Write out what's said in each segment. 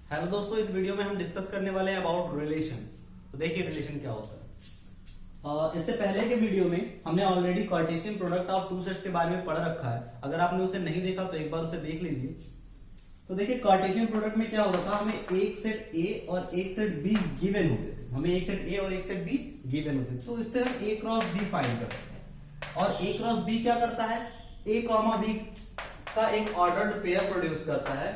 Hello दोस्तों, इस video में हम डिस्कस करने वाले हैं अबाउट रिलेशन। तो देखिए रिलेशन क्या होता है। इससे पहले के वीडियो में हमने already Cartesian product of two sets के बारे में पढ़ रखा है। अगर आपने उसे नहीं देखा तो एक बार उसे देख लीजिए। तो देखिए कार्टेशियन प्रोडक्ट में क्या होता था, हमें एक सेट ए और एक सेट बी गिवन होते थे। हमें एक सेट ए और एक सेट बी गिवन होते थे, तो इससे हम ए क्रॉस बी फाइंड करते हैं। और ए क्रॉस बी क्या करता है, ए कॉमा बी का एक ऑर्डर्ड पेयर प्रोड्यूस करता है,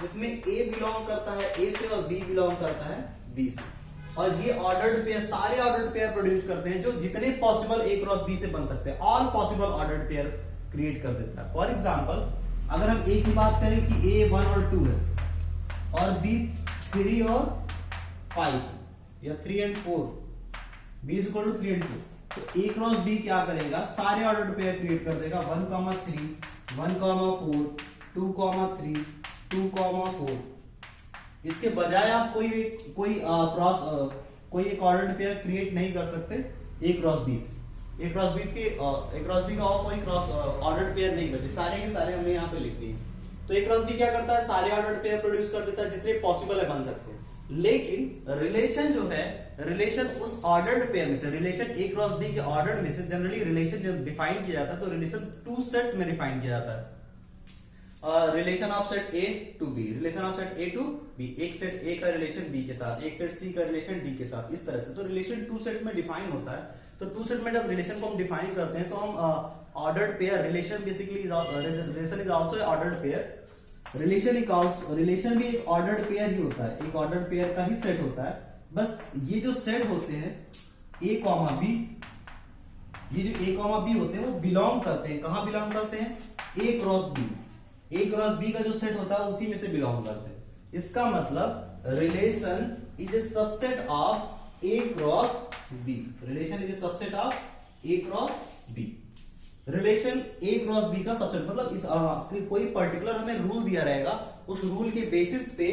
जिसमें ए बिलोंग करता है ए से और बी बिलोंग करता है बी से। और ये ऑर्डर्ड पेयर, सारे ऑर्डर्ड पेयर प्रोड्यूस करते हैं जो जितने पॉसिबल ए क्रॉस बी से बन सकते हैं। All possible ordered pair create कर देता है। फॉर एग्जांपल, अगर हम ए की बात करें कि ए 1 और 2 है और बी 3 और 5 या 3 and 4, B is equal to 3 and 2, तो ए क्रॉस बी क्या करेगा, सारे ऑर्डर्ड पेयर क्रिएट कर देगा। 1, 3, 1, 4, 2, 3, 2, 4। इसके बजाय आप कोई एक ऑर्डर्ड पेयर क्रिएट नहीं कर सकते ए क्रॉस बी से। ए क्रॉस बी का और कोई क्रॉस ऑर्डर्ड पेयर नहीं बचे, सारे के सारे हमने यहाँ पे लिख दिए। तो ए क्रॉस बी क्या करता है, सारे ऑर्डर्ड पेयर प्रोड्यूस कर देता है जितने पॉसिबल है बन सकते हैं। लेकिन रिलेशन जो है, रिलेशन उस ऑर्डर्ड पेयर में से, रिलेशन ए क्रॉस बी के ऑर्डर में से जनरली रिलेशन जब डिफाइन किया जाता है तो रिलेशन टू सेट्स में डिफाइन किया जाता है। Relation of set A to B, relation of set A to B, एक सेट ए का रिलेशन बी के साथ, एक सेट सी का रिलेशन डी के साथ, इस तरह से। तो रिलेशन टू सेट में डिफाइन होता है। तो टू सेट में जब रिलेशन को हम डिफाइन करते हैं तो हम ordered pair, relation basically relation is also ordered pair. Relation भी एक ऑर्डर्ड पेयर ही होता है, एक ऑर्डर्ड पेयर का ही सेट होता है। बस ये जो सेट होते हैं ए कॉमा बी, ये जो ए कॉमा बी होते हैं वो बिलोंग करते हैं, कहां बिलोंग करते हैं, ए क्रॉस बी। ए क्रॉस बी का जो सेट होता है उसी में से बिलोंग करते हैं। इसका मतलब relation is a subset of A cross B. Relation is a subset of A cross B. Relation A cross B का सबसेट मतलब इस कोई पर्टिकुलर हमें रूल दिया रहेगा, उस रूल के बेसिस पे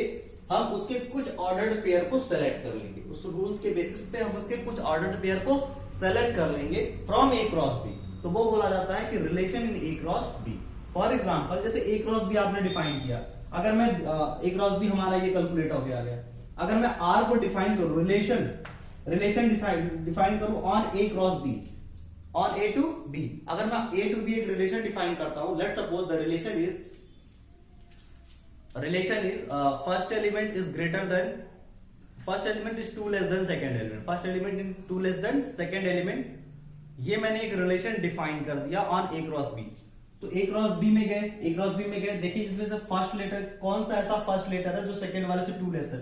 हम उसके कुछ ऑर्डर्ड पेयर को सेलेक्ट कर लेंगे। उस रूल्स के बेसिस पे हम उसके कुछ ऑर्डर्ड पेयर को सेलेक्ट कर लेंगे फ्रॉम ए क्रॉस बी, तो वो बोला जाता है कि relation in A cross B. For example, जैसे ए क्रॉस बी आपने डिफाइन किया, अगर मैं ए क्रॉस बी हमारा ये कैलकुलेट हो गया, अगर मैं आर को डिफाइन करूं, रिलेशन डिफाइन करूं on A cross B, on A to B. अगर मैं ए टू बी एक रिलेशन डिफाइन करता हूं, let's suppose the relation is first element is greater than, first element is 2 less than second element, first element in 2 less than second element. ये मैंने एक relation define कर दिया on A cross B. तो ए cross B में गए, देखिए जिसमें से फर्स्ट लेटर, कौन सा ऐसा फर्स्ट लेटर है जो सेकंड वाले से 2 लेस है,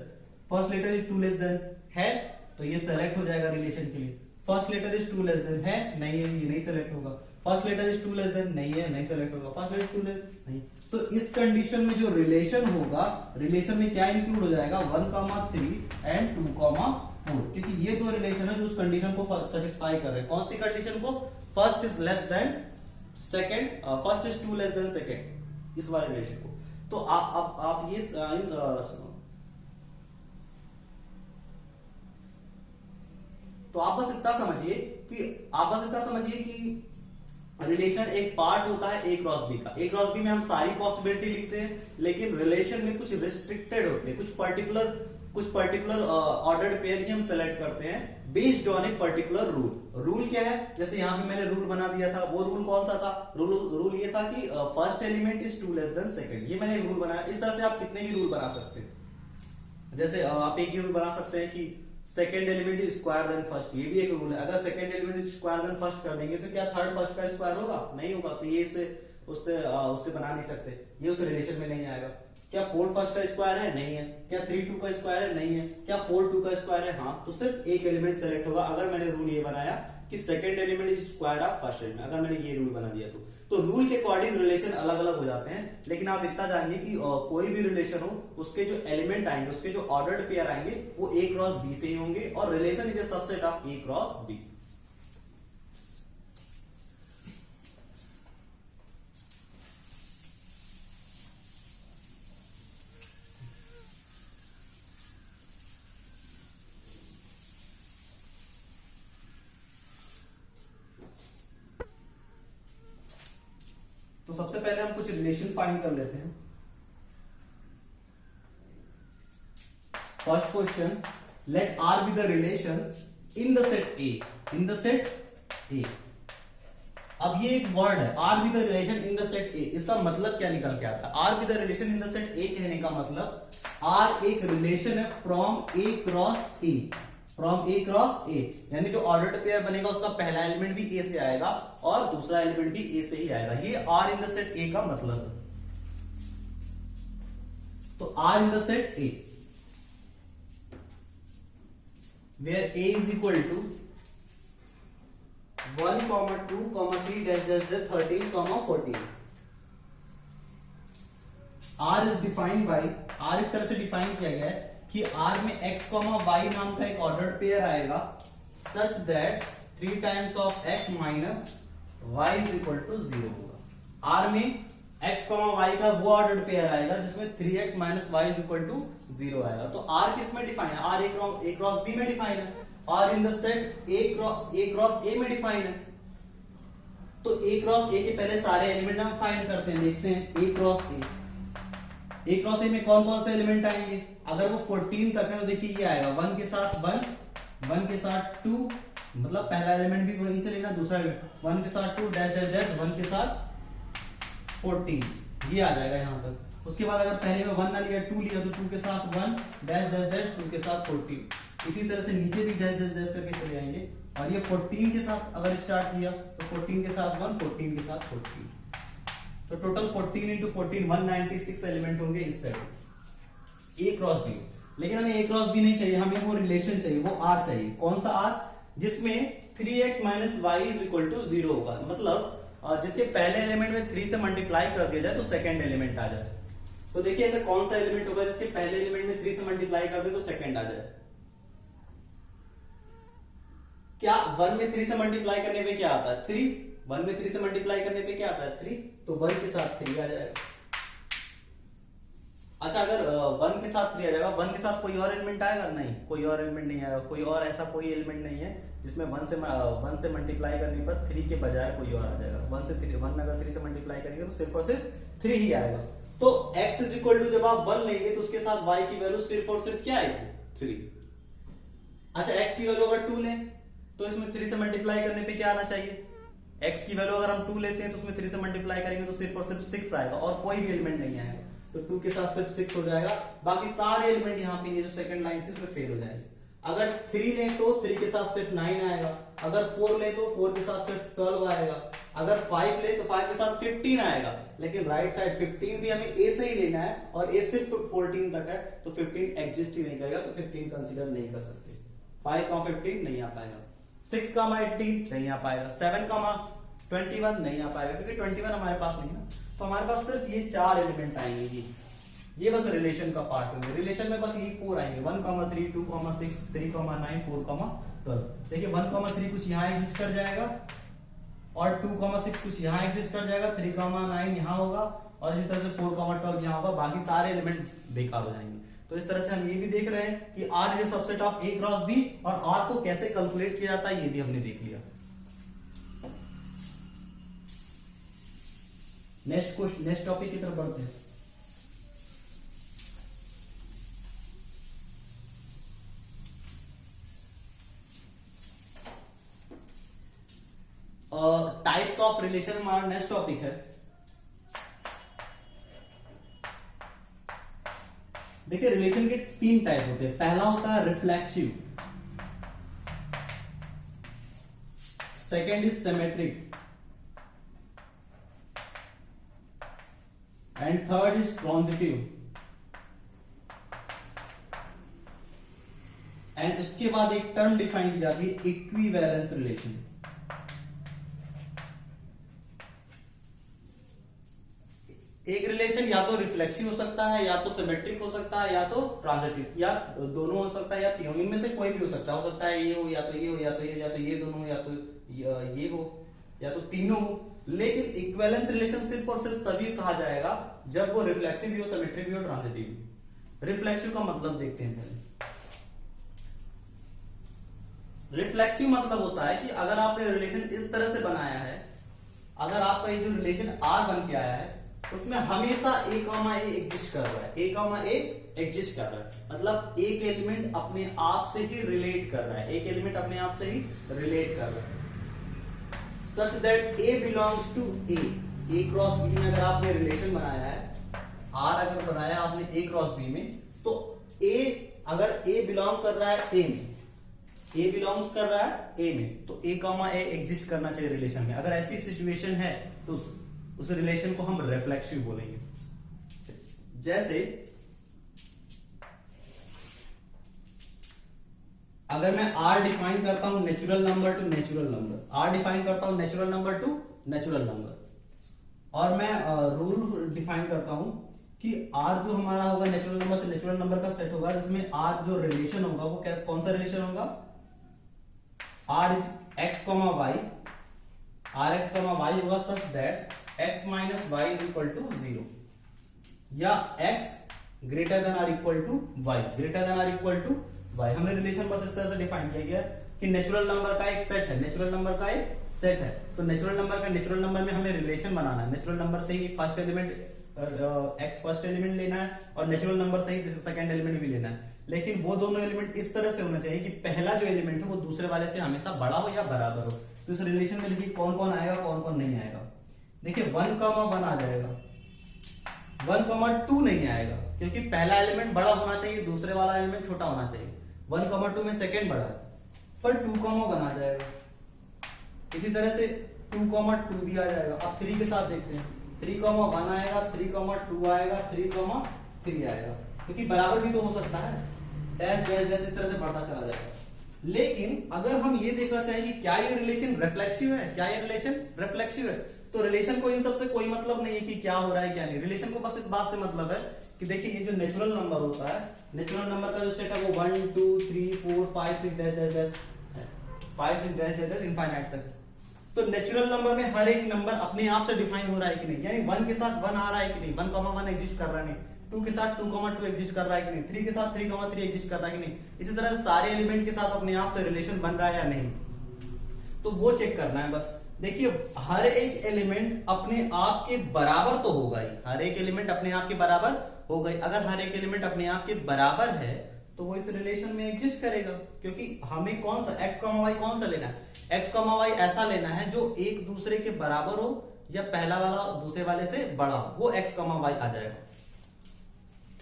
first letter is 2 less than है, तो ये सेलेक्ट हो जाएगा रिलेशन के लिए। First letter is 2 less than है, नहीं है, ये नहीं सेलेक्ट होगा। First letter is 2 less than नहीं है, नहीं सेलेक्ट होगा। फर्स्ट लेटर 2 लेस नहीं। तो इस कंडीशन में जो रिलेशन होगा, रिलेशन में क्या इंक्लूड हो जाएगा, 1, 3 एंड 2, 4, क्योंकि ये दो रिलेशन है जो उस कंडीशन को सेटिस्फाई कर रहे हैं। कौन सी कंडीशन को, first is less than second, first is 2 less then second, इस वाले रिलेशन को। तो आप ये तो आप बस इतना समझिए कि रिलेशन एक पार्ट होता है ए क्रॉस बी का। ए क्रॉस बी में हम सारी पॉसिबिलिटी लिखते हैं, लेकिन रिलेशन में कुछ रिस्ट्रिक्टेड होते हैं, कुछ पर्टिकुलर ऑर्डर्ड पेयर ही हम सेलेक्ट करते हैं based on a particular rule. Rule क्या है, जैसे यहां पे मैंने रूल बना दिया था, वो रूल कौन सा था, रूल ये था कि first element is 2 less than second. ये मैंने एक रूल बनाया। इस तरह से आप कितने भी रूल बना सकते हैं। जैसे आप एक रूल बना सकते हैं कि second element is square then first, ये भी एक रूल है। अगर second element is square then first कर देंगे तो क्या थर्ड फर्स्ट का स्क्वायर होगा, नहीं होगा। तो ये उससे बना नहीं सकते, ये उस रिलेशन में नहीं आएगा। क्या 4 फर्स्ट का स्क्वायर है, नहीं है। क्या 3 2 का स्क्वायर है, नहीं है। क्या 4 2 का स्क्वायर है, हाँ। तो सिर्फ एक एलिमेंट सेलेक्ट होगा अगर मैंने रूल ये बनाया कि second element is square of first element. अगर मैंने ये रूल बना दिया तो रूल के अकॉर्डिंग रिलेशन अलग अलग हो जाते हैं। लेकिन आप इतना जानिए कि कोई भी रिलेशन हो, उसके जो एलिमेंट आएंगे, उसके जो ऑर्डर्ड पेयर आएंगे, वो ए क्रॉस बी से ही होंगे, और relation is a subset of A cross B. तो सबसे पहले हम कुछ रिलेशन फाइंड कर लेते हैं। First question, let R be the relation in the set A, in the set A. अब ये एक वर्ड है, R be the relation in the set A, इसका मतलब क्या निकल के आता है? R be the relation in the set A कहने का मतलब आर एक रिलेशन है from A cross A, from A cross A, यानी जो ऑर्डर्ड पेयर बनेगा उसका पहला एलिमेंट भी ए से आएगा और दूसरा एलिमेंट भी ए से ही आएगा। ये R in the set A का मतलब है। तो R in the set A where A is equal to 1, 2, 3 dash dash dash 13, 14। R is defined by, R इस तरह से डिफाइन किया गया है कि R में x, y नाम का एक ऑर्डर्ड पेयर आएगा such that 3 times of x minus y is equal to 0 होगा। R में x, y का वो ऑर्डर्ड पेयर आएगा जिसमें 3x minus y is equal to 0 आएगा। तो R किस में डिफाइन है? R a क्रॉस b में डिफाइन है और इन द सेट ए क्रॉस ए में डिफाइन है। तो ए क्रॉस ए के पहले सारे एलिमेंट हम फाइंड करते हैं, देखते हैं ए क्रॉस ए में कौन कौन से एलिमेंट आएंगे। अगर वो 14 तक है तो देखिए ये आएगा 1 के साथ 1 के साथ 2, मतलब पहला एलिमेंट भी वहीं से लेना, दूसरा 1 के साथ 2 डैश डैश डैश 1 के साथ 14, ये आ जाएगा यहां तक। उसके बाद अगर पहले में 1 ना लिया 2 लिया तो 2 के साथ 1 डैश डैश डैश 2 के साथ 14, इसी तरह से नीचे भी डैश डैश डैश करके चले जाएंगे। और ये 14 के साथ अगर स्टार्ट किया तो 14 के साथ 1, 14 के साथ 14, तो टोटल 14 इंटू 14 196 एलिमेंट होंगे इस सेट ए क्रॉस बी। लेकिन हमें ए क्रॉस बी नहीं चाहिए, हमें वो रिलेशन चाहिए, वो आर चाहिए। कौन सा आर? जिसमें 3x minus Y is equal to 0 होगा, मतलब जिसके पहले एलिमेंट में 3 से मल्टीप्लाई कर दिया जाए तो सेकंड एलिमेंट आ जाए। तो देखिए ऐसा कौन सा एलिमेंट होगा जिसके पहले एलिमेंट में 3 से मल्टीप्लाई कर दे तो सेकंड आ जाए। क्या 1 में 3 से मल्टीप्लाई करने पे क्या आता है? 3। 1 में 3 से मल्टीप्लाई करने पे क्या आता है? 3। तो 1 के साथ 3 आ जाएगा। अच्छा, अगर 1 के साथ 3 आ जाएगा, 1 के साथ कोई और एलिमेंट आएगा? नहीं, कोई और एलिमेंट नहीं आएगा। कोई और ऐसा कोई एलिमेंट नहीं है जिसमें 1 से मल्टीप्लाई करने पर 3 के बजाय कोई और आ जाएगा। 1 अगर 3 से मल्टीप्लाई करेंगे तो सिर्फ और सिर्फ 3 ही आएगा। तो x इज इक्वल टू जब आप 1 लेंगे तो उसके साथ y की वैल्यू सिर्फ और सिर्फ क्या आएगी? 3। अच्छा, x की वैल्यू अगर 2 लें तो इसमें 3 से मल्टीप्लाई करने पे क्या आना चाहिए? x की वैल्यू अगर हम 2 लेते हैं तो उसमें 3 से मल्टीप्लाई करेंगे तो सिर्फ और सिर्फ 6 आएगा और कोई भी एलिमेंट नहीं आएगा। तो 2 के साथ सिर्फ 6 हो जाएगा, बाकी सारे एलिमेंट यहाँ पे ये जो सेकंड लाइन थी उसमें फेल हो जाएंगे। अगर 3 लें तो 3 के साथ सिर्फ 9 आएगा, अगर 4 लें तो 4 के साथ सिर्फ 12 आएगा, अगर 5 लें तो 5 के साथ 15 आएगा। लेकिन राइट साइड 15 भी हमें a से ही लेना है और a सिर्फ 14 तक है तो 15 एग्जिस्ट ही नहीं करेगा, तो 15 कंसीडर नहीं कर सकते। 5 का 15 नहीं आ पाएगा, 6 का 18 नहीं आ पाएगा, 7 का 21 नहीं आ पाएगा क्योंकि 21 हमारे पास नहीं ना। तो हमारे पास सिर्फ ये 4 एलिमेंट आएंगे। ये बस रिलेशन का पार्ट होंगे। रिलेशन में बस ये 4 आएंगे, 1, 3, 2, 6, 3, 9, 4, 12। देखिए 1, 3 कुछ यहाँ एग्जिस्ट कर जाएगा और 2, 6 कुछ यहाँ एग्जिस्ट कर जाएगा, 3, 9 यहाँ होगा और इसी तरह से 4, 12 यहाँ होगा। बाकी सारे एलिमेंट बेकार हो जाएंगे। तो इस तरह से हम ये भी देख रहे हैं कि R is subset of A cross B और R को कैसे कैलकुलेट किया जाता है ये भी हमने देख लिया। नेक्स्ट टॉपिक की तरफ बढ़ते हैं। टाइप्स ऑफ रिलेशन हमारा नेक्स्ट टॉपिक है। देखिए रिलेशन के 3 टाइप होते हैं। पहला होता है reflexive, second is symmetric and third is transitive. And उसके बाद एक टर्म डिफाइन की जाती है इक्विवेलेंस रिलेशन। एक रिलेशन या तो रिफ्लेक्सिव हो सकता है, या तो सिमेट्रिक हो सकता है, या तो ट्रांजिटिव, या दोनों हो सकता है, या तीनों। इनमें से कोई भी हो सकता है ये हो, या तो ये हो, या तो ये, या तो ये दोनों हो, या तो ये हो, या तो तीनों हो। लेकिन इक्विवेलेंस रिलेशन सिर्फ और सिर्फ तभी कहा जाएगा जब वो रिफ्लेक्सिव भी हो, सिमेट्रिक भी हो, ट्रांजिटिव भी। रिफ्लेक्सिव का मतलब देखते हैं पहले। रिफ्लेक्सिव मतलब होता है कि अगर आपने रिलेशन इस तरह से बनाया है, अगर आपका ये जो रिलेशन R बन के आया है उसमें हमेशा A, A एग्जिस्ट कर रहा है, A एग्जिस्ट कर रहा है, मतलब एक एलिमेंट अपने आप से ही रिलेट कर रहा है, एक एलिमेंट अपने आप से ही रिलेट कर रहा है। Such that A belongs to A cross B में अगर आपने रिलेशन बनाया है, आर अगर बनाया आपने ए क्रॉस बी में, तो ए अगर ए बिलोंग कर रहा है ए में, ए बिलोंग्स कर रहा है ए में, तो ए कॉमा ए एग्जिस्ट करना चाहिए रिलेशन में। अगर ऐसी सिचुएशन है तो उस रिलेशन को हम रिफ्लेक्सिव बोलेंगे। जैसे अगर मैं आर डिफाइन करता हूं natural number to natural number, R define करता हूं natural number to natural number, और मैं रूल डिफाइन करता हूं कि आर जो हमारा होगा नेचुरल नंबर से नेचुरल नंबर का सेट होगा, जिसमें आर जो रिलेशन होगा वो कौन सा रिलेशन होगा, R is x comma y, R x comma y होगा such that x minus Y is equal to 0, या x greater than or equal to y, greater than or equal to y. हमने relation बस इस तरह से define किया गया कि नेचुरल नंबर का एक सेट है, नेचुरल नंबर का एक सेट है, तो नेचुरल नंबर का नेचुरल नंबर में हमें रिलेशन बनाना है, नेचुरल नंबर से ही first element x first element लेना है और नेचुरल नंबर से ही सेकंड एलिमेंट भी लेना है, लेकिन वो दोनों एलिमेंट इस तरह से होना चाहिए कि पहला जो एलिमेंट है वो दूसरे वाले से हमेशा बड़ा हो या बराबर हो। तो इस रिलेशन में देखिए कौन कौन आएगा कौन कौन नहीं आएगा। देखिए 1,1 आ जाएगा, 1,2 नहीं आएगा क्योंकि पहला एलिमेंट बड़ा होना चाहिए, दूसरे वाला एलिमेंट छोटा होना चाहिए। 1,2 में सेकंड बड़ा है, पर 2,1 आ जाएगा। इसी तरह से 2,2 भी आ जाएगा। अब 3 के साथ देखते हैं, 3,1 आएगा, 3,2 आएगा, 3,3 आएगा, क्योंकि बराबर भी तो हो सकता है, डैश डैश डैश इस तरह से बढ़ता चला जाएगा। लेकिन अगर हम ये देखना चाहें कि क्या ये रिलेशन रिफ्लेक्सिव है, क्या ये रिलेशन रिफ्लेक्सिव है, तो रिलेशन को इन सबसे कोई मतलब नहीं है कि क्या हो रहा है क्या नहीं। रिलेशन को बस इस बात से मतलब है कि देखिए ये जो नेचुरल नंबर होता है, नेचुरल नंबर का जो सेट है वो 1 2 3 4 5 6 dash dash dash 5 6 dash dash infinite तक। तो नेचुरल नंबर में हर एक नंबर अपने आप से डिफाइन हो रहा है कि नहीं, यानी 1 के साथ 1 आ रहा है कि नहीं, 1,1 एग्जिस्ट कर रहा है नहीं, 2 के साथ 2,2 एग्जिस्ट कर रहा है कि नहीं, 3 के साथ 3,3 एग्जिस्ट कर रहा है कि नहीं। इसी तरह से सारे एलिमेंट के साथ अपने आप से रिलेशन बन रहा है या नहीं, तो वो चेक करना है बस। देखिए हर एक एलिमेंट अपने आप के बराबर तो होगा ही, हर एक एलिमेंट अपने आप के बराबर हो गई। अगर हर एक एलिमेंट अपने आप के बराबर है तो वो इस रिलेशन में एग्जिस्ट करेगा, क्योंकि हमें कौन सा x, y कौन सा लेना है, x, y ऐसा लेना है जो एक दूसरे के बराबर हो या पहला वाला दूसरे वाले से बड़ा हो, वो x, y आ जाएगा।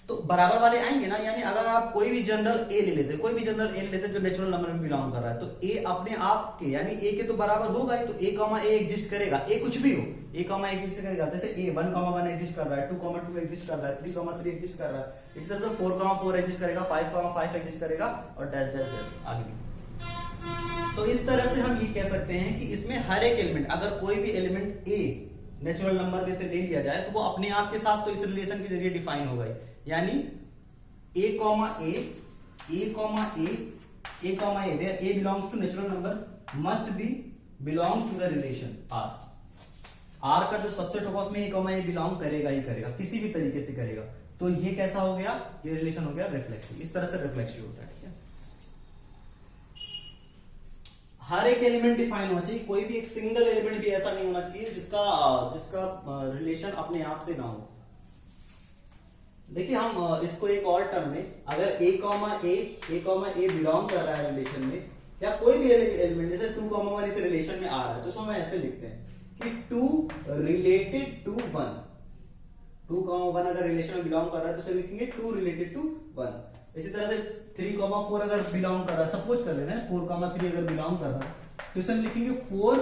तो बराबर वाले आएंगे ना, यानी अगर आप कोई भी जनरल a ले लेते, कोई भी जनरल a ले लेते जो नेचुरल नंबर में बिलोंग कर रहा है, तो a अपने आप के यानी a के तो बराबर होगा ही, तो a, a एग्जिस्ट करेगा, a कुछ भी हो, a, एग्जिस्ट करेगा। जैसे a 1,1 एग्जिस्ट कर रहा है, 2,2 एग्जिस्ट कर रहा है, 3,3 एग्जिस्ट कर रहा है, इसी तरह से 4,4 एग्जिस्ट करेगा, 5,5 एग्जिस्ट करेगा और डैश डैश डैश आगे भी। तो इस तरह से हम ये कह सकते हैं कि इसमें हर एक एलिमेंट, अगर कोई भी एलिमेंट a नेचुरल नंबर में से ले लिया जाए तो वो अपने आप के साथ तो इस रिलेशन के जरिए डिफाइन हो गई, यानी a, where a belongs to natural number must be belongs to the relation r। r का जो सबसेट होगा उसमें a, a बिलोंग करेगा ही करेगा, किसी भी तरीके से करेगा। तो ये कैसा हो गया, ये रिलेशन हो गया रिफ्लेक्सिव। इस तरह से रिफ्लेक्सिव होता है, ठीक है। हर एक एलिमेंट डिफाइन होना चाहिए, कोई भी एक सिंगल एलिमेंट भी ऐसा नहीं होना चाहिए जिसका रिलेशन अपने आप से ना हो। देखिए हम इसको एक और टर्म में, अगर a, बिलोंग कर रहा है रिलेशन में, या कोई भी एलिमेंट जैसे 2,1 इस रिलेशन में आ रहा है, तो इसको हम ऐसे लिखते हैं कि 2 रिलेटेड टू 1। 2,1 अगर रिलेशन में बिलोंग कर रहा है तो इसे लिखेंगे 2 रिलेटेड टू 1। इसी तरह से 3,4 अगर बिलोंग कर रहा है, सपोज कर लेना है 4,3 अगर बिलोंग कर रहा है तो इसे हम लिखेंगे 4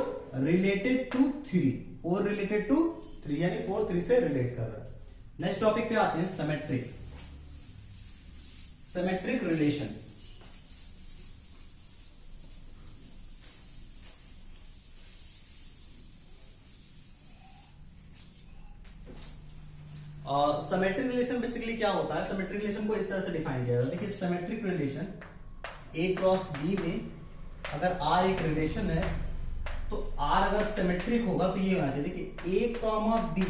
रिलेटेड टू 3, 4 रिलेटेड टू 3, यानी 4 3 से रिलेट कर रहा है। नेक्स्ट टॉपिक पे आते हैं, symmetric relation. Symmetric relation basically क्या होता है, सिमेट्रिक रिलेशन को इस तरह से डिफाइन किया जाता है। देखिए symmetric relation a cross b में अगर r एक रिलेशन है तो r अगर सिमेट्रिक होगा तो ये होना चाहिए। देखिए a, b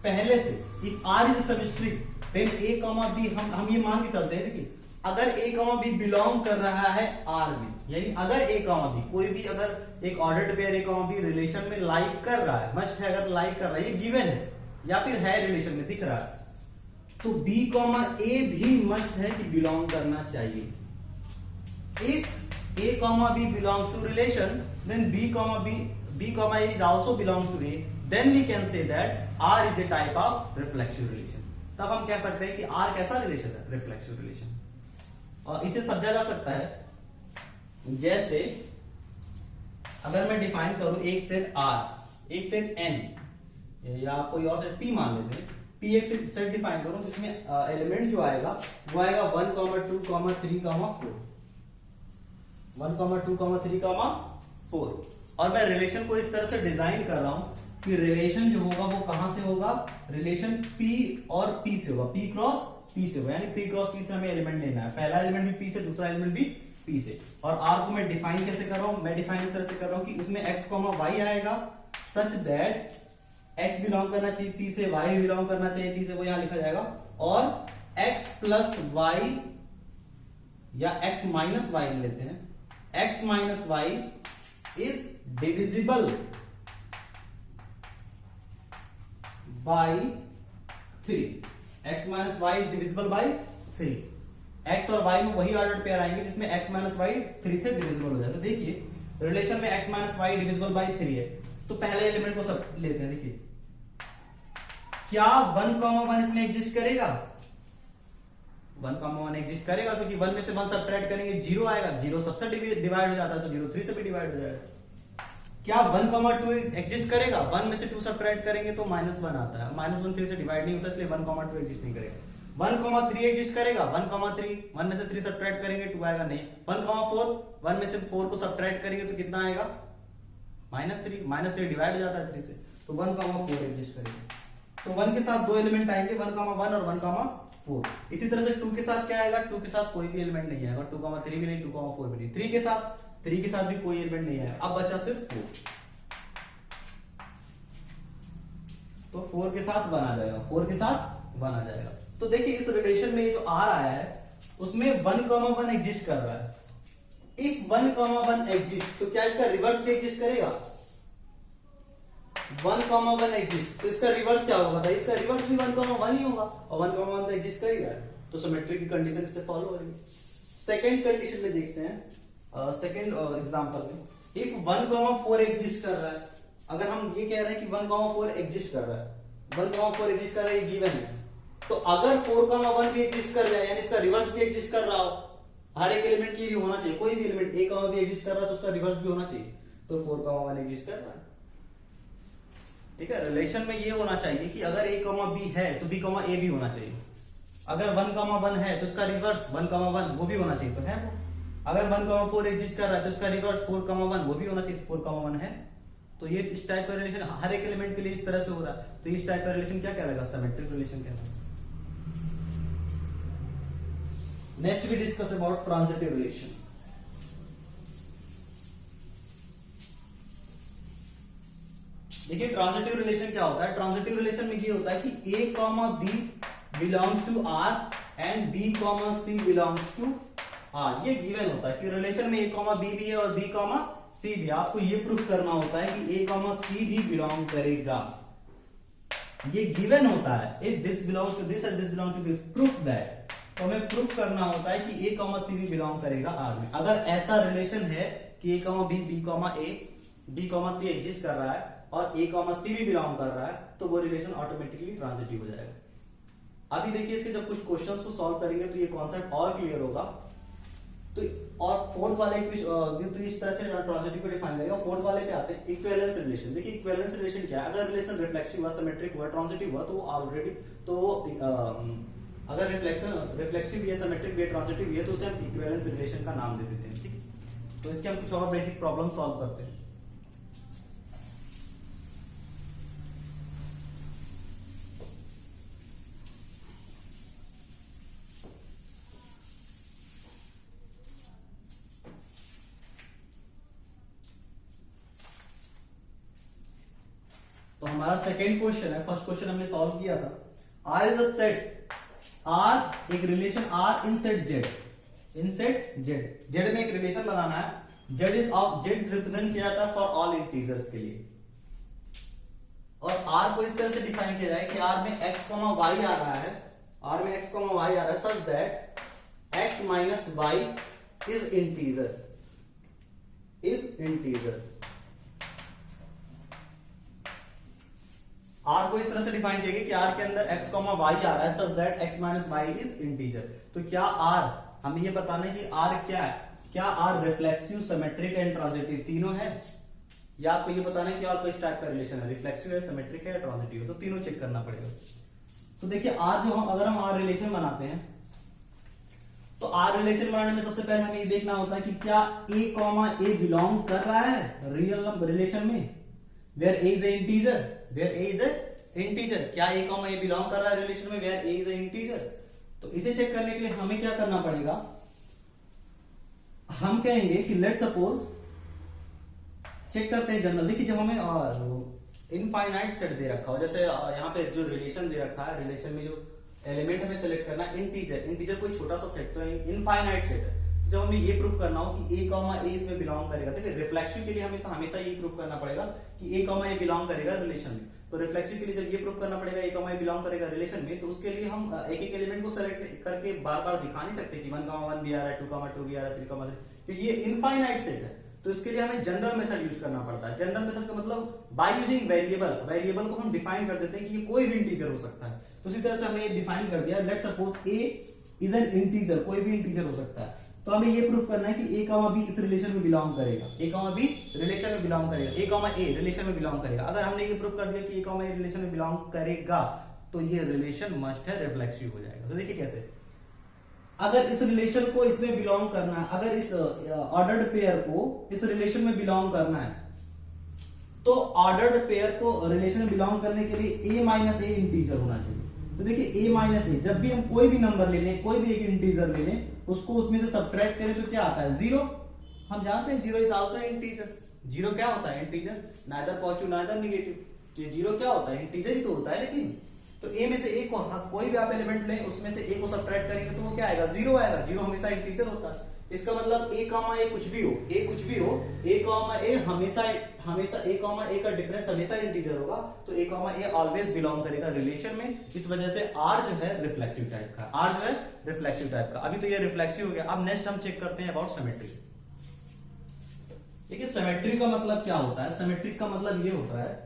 पहले से if r is symmetric then a, b हम ये मान के चलते हैं। देखिए अगर a, b बिलोंग कर रहा है r में, यानी अगर a, b कोई भी अगर एक ordered pair a, b relation में लाइक कर रहा है, मस्ट है अगर लाइक कर रहा है, ये गिवन है या फिर है रिलेशन में दिख रहा है, तो बी कॉमा ए भी मस्ट है कि बिलोंग करना चाहिए। If A comma B belongs to relation, then B comma A is also belongs to A, then we can say that R is a type of reflexive relation. तब हम कह सकते हैं कि आर कैसा रिलेशन है, रिफ्लेक्सिव रिलेशन। और इसे समझा जा सकता है जैसे अगर मैं डिफाइन करूं एक सेट आर, एक सेट एन, या कोई और सेट पी मान लेते हैं, पी एक सेट डिफाइन करूं जिसमें एलिमेंट जो आएगा वो आएगा 1, 2, 3, 4, 1, 2, 3, 4। और मैं रिलेशन को इस तरह से डिजाइन कर रहा हूं कि रिलेशन जो होगा वो कहां से होगा, रिलेशन P और P से होगा, P क्रॉस P से होगा, यानी P क्रॉस P से हमें एलिमेंट लेना है, पहला एलिमेंट भी P से, दूसरा एलिमेंट भी P से। और R को मैं डिफाइन कैसे कर रहा हूं, मैं डिफाइन इस तरह से कर रहा हूं कि उसमें x, y आएगा सच दैट x बिलोंग करना चाहिए P से, y बिलोंग करना चाहिए P से, वो यहां लिखा जाएगा। और x प्लस y या x माइनस y लेते हैं, x minus y is divisible by 3, x minus y is divisible by 3। x और y में वही ऑर्डर पेयर आएंगे जिसमें x माइनस y 3 से डिविजिबल हो जाए। तो देखिए रिलेशन में x minus y divisible by 3 है, तो पहले एलिमेंट को सब लेते हैं। देखिए क्या 1, 1 इसमें एग्जिस्ट करेगा, 1, 1 एग्जिस्ट करेगा, क्योंकि 1 में से 1 सब्ट्रैक्ट करेंगे 0 आएगा, 0 सबसे डिवाइड हो जाता है, तो 0 3 से भी डिवाइड हो जाएगा। क्या 1, 2 एग्जिस्ट करेगा, 1 में से 2 सब्ट्रैक्ट करेंगे तो -1 आता है, -1 3 से डिवाइड नहीं होता, इसलिए 1, 2 एग्जिस्ट नहीं करेगा। 1, 3 एग्जिस्ट करेगा, 1, 3, 1 में से 3 सब्ट्रैक्ट करेंगे 2 आएगा नहीं। 1, 4, 1 में से 4 को सब्ट्रैक्ट करेंगे तो कितना आएगा, -3 डिवाइड हो जाता है 3 से, तो 1, 4 एग्जिस्ट करेगा। तो 1 के साथ 2 एलिमेंट आएंगे, 1, 1 और 1, 4। इसी तरह से 2 के साथ क्या आएगा, 2 के साथ कोई भी एलिमेंट नहीं आएगा, 2, 3 भी नहीं, 2, 4 भी नहीं। 3 के साथ भी कोई एलिमेंट नहीं आएगा, अब बचा सिर्फ 4। तो 4 के साथ 1 आ जाएगा, 4 के साथ 1 आ जाएगा। तो देखिए इस रिलेशन में जो R आया है उसमें 1, 1 एग्जिस्ट कर रहा है। इफ 1, 1 एग्जिस्ट, तो क्या इसका रिवर्स भी एग्जिस्ट करेगा, 1, 1 एग्जिस्ट, तो इसका रिवर्स क्या होगा बताइए, इसका रिवर्स भी 1, 1 ही होगा, और 1, 1 तो एग्जिस्ट करेगा, तो सिमेट्री की कंडीशन से फॉलो हो रही है। सेकंड कंडीशन में देखते हैं, सेकंड एग्जांपल में, इफ 1, 4 एग्जिस्ट कर रहा है, अगर हम ये कह रहे हैं कि 1, 4 एग्जिस्ट कर रहा है, 1, 4 एग्जिस्ट कर रहा है, ये गिवन है, तो अगर 4, 1 भी एग्जिस्ट कर रहा है, यानी इसका रिवर्स भी एग्जिस्ट कर रहा हो, हर एक एलिमेंट के लिए होना चाहिए, कोई भी एलिमेंट a, भी एग्जिस्ट कर रहा है तो उसका रिवर्स भी होना चाहिए, तो 4, 1 एग्जिस्ट कर रहा है। ठीक है, रिलेशन में ये होना चाहिए कि अगर a, b है तो b, a भी होना चाहिए। अगर 1, 1 है तो इसका रिवर्स 1, 1 वो भी होना चाहिए, तो है वो। अगर 1, 4 एग्जिस्ट कर रहा है तो इसका रिवर्स 4, 1 वो भी होना चाहिए, 4, 1 है। तो ये इस टाइप का रिलेशन हर एक एलिमेंट के लिए इस तरह से हो रहा है, तो इस टाइप का रिलेशन क्या कहलाएगा, सिमेट्रिक रिलेशन कहलाएगा। Next we discuss about transitive relation. देखिए ट्रांजिटिव रिलेशन क्या होता है, ट्रांजिटिव रिलेशन में ये होता है कि a, b belongs to r and b, c belongs to r। ये गिवन होता है कि रिलेशन में a, b भी है और b, c भी। आपको ये प्रूफ करना होता है कि a, c भी बिलोंग करेगा, ये गिवन होता है। If this belongs to this and this belongs to this, proof that. तो हमें प्रूफ करना होता है कि a, c भी बिलोंग करेगा r में। अगर ऐसा रिलेशन है कि a, b, b, c exist कर रहा है और a, c भी बिलोंग कर रहा है, तो वो रिलेशन ऑटोमेटिकली ट्रांजिटिव हो जाएगा। अभी देखिए इसके जब कुछ क्वेश्चंस को सॉल्व करेंगे तो ये कॉन्सेप्ट और क्लियर होगा। तो और फोर्थ वाले तो इस तरह से ट्रांजिटिव को डिफाइन करेगा। फोर्थ वाले पे आते हैं, इक्विवेलेंस रिलेशन। देखिए इक्विवेलेंस रिलेशन क्या है, अगर रिलेशन रिफ्लेक्सिव हुआ, सिमेट्रिक हुआ, ट्रांजिटिव हुआ, तो वो ऑलरेडी अगर रिफ्लेक्सिव या सिमेट्रिक या ट्रांजिटिव है तो उसे हम इक्विवेलेंस रिलेशन का नाम दे देते हैं। ठीक है, तो इसके हम कुछ और बेसिक प्रॉब्लम सॉल्व करते हैं। तो हमारा सेकेंड क्वेश्चन है, फर्स्ट क्वेश्चन हमने सॉल्व किया था। R is a set, R एक रिलेशन R इन सेट Z, इन सेट Z, Z में एक रिलेशन बनाना है। Z is of, Z represent किया जाता है फॉर ऑल इंटीजर्स के लिए, और R को इस तरह से डिफाइन किया जाए कि R में x, y आ रहा है, आर में x कॉमा वाई आ रहा है such that x minus Y is integer, R को इस तरह से डिफाइन किया गया कि आर के अंदर x कॉमा वाई आ रहा है such that x minus Y is integer. तो क्या आर, हमें ये बताना है कि आर क्या है, क्या R reflexive, symmetric and transitive तीनों है, या आपको ये बताना है कि और किस टाइप का रिलेशन है, रिफ्लेक्सिव है, सिमेट्रिक है या ट्रांजिटिव है, तो तीनों चेक करना पड़ेगा। तो देखिए आर जो हम, अगर हम आर रिलेशन बनाते हैं तो आर रिलेशन बनाने में सबसे पहले हमें ये देखना होता है कि क्या a कॉमा ए बिलोंग कर रहा है रियल रिलेशन में, where a is a integer, where a is a integer, क्या a कॉमा ए बिलोंग कर रहा है रिलेशन में where a is a integer. तो इसे चेक करने के लिए हमें क्या करना पड़ेगा, हम कहेंगे कि लेट सपोज, चेक करते हैं जनरल, देखिए जब हमें इनफाइनाइट सेट दे रखा हो, जैसे यहाँ पे जो रिलेशन दे रखा है, रिलेशन में जो एलिमेंट हमें सेलेक्ट करना है इंटीजर कोई छोटा सा सेट तो है, इनफाइनाइट सेट है। तो जब हमें ये प्रूफ करना हो कि a कॉमा ए इसमें बिलोंग करेगा, देखिए रिफ्लेक्सिव के लिए हमेशा ये प्रूफ करना पड़ेगा कि a कॉमा ए बिलोंग करेगा रिलेशन में। तो रिफ्लेक्सिव के लिए जब ये प्रूफ करना पड़ेगा a कॉमा ए बिलोंग करेगा रिलेशन में, तो उसके लिए हम एक एक एलिमेंट को सेलेक्ट करके बार बार दिखा नहीं सकते कि 1 कॉमा 1 भी आ रहा है, 2 कॉमा 2 भी आ रहा है, 3 कॉमा 3, क्योंकि ये इनफाइनाइट सेट है। तो इसके लिए हमें जनरल मेथड यूज करना पड़ता है। जनरल मेथड का मतलब बाय यूजिंग वेरिएबल को हम डिफाइन कर देते हैं कि ये कोई भी इंटीजर हो सकता है। तो इसी तरह से हमने ये डिफाइन कर दिया, let suppose a is an integer, कोई भी इंटीजर हो सकता है। तो हमें ये प्रूफ करना है कि a कॉमा b इस रिलेशन में बिलोंग करेगा, a कॉमा b रिलेशन में बिलोंग करेगा, a कॉमा a रिलेशन में बिलोंग करेगा। अगर हमने ये प्रूफ कर दिया कि a कॉमा a रिलेशन में बिलोंग करेगा, तो ये रिलेशन मस्ट है रिफ्लेक्सिव हो जाएगा। तो देखिए कैसे, अगर इस रिलेशन को इसमें बिलोंग करना है, अगर इस ऑर्डर्ड पेयर को इस रिलेशन में बिलोंग करना है, तो ऑर्डर्ड पेयर को रिलेशन में बिलोंग करने के लिए a माइनस ए इंटीजर होना चाहिए। तो देखिए a माइनस ए, जब भी हम कोई भी नंबर ले लें, कोई भी एक इंटीजर ले लें, उसको उसमें से सब्ट्रैक्ट करें तो क्या आता है, 0। हम जानते हैं 0 इज आल्सो इंटीजर। 0 क्या होता है, integer, neither positive neither negative. तो 0 क्या होता है, इंटीजर ही तो होता है। लेकिन तो a में से a को, कोई भी आप एलिमेंट लें उसमें से a को सब्ट्रैक्ट करेंगे तो वो क्या आएगा, 0 आएगा। 0 हमेशा इंटीजर होता है। इसका मतलब a कॉमा a कुछ भी हो, a कॉमा a हमेशा a कॉमा a का डिफरेंस हमेशा इंटीजर होगा। तो a comma a always belong करेगा रिलेशन में। इस वजह से r जो है रिफ्लेक्सिव टाइप का, r जो है रिफ्लेक्सिव टाइप का। अभी तो ये रिफ्लेक्सिव हो गया। अब नेक्स्ट हम चेक करते हैं अबाउट सिमेट्री। देखिए सिमेट्री का मतलब क्या होता है, सिमेट्रिक का मतलब ये होता है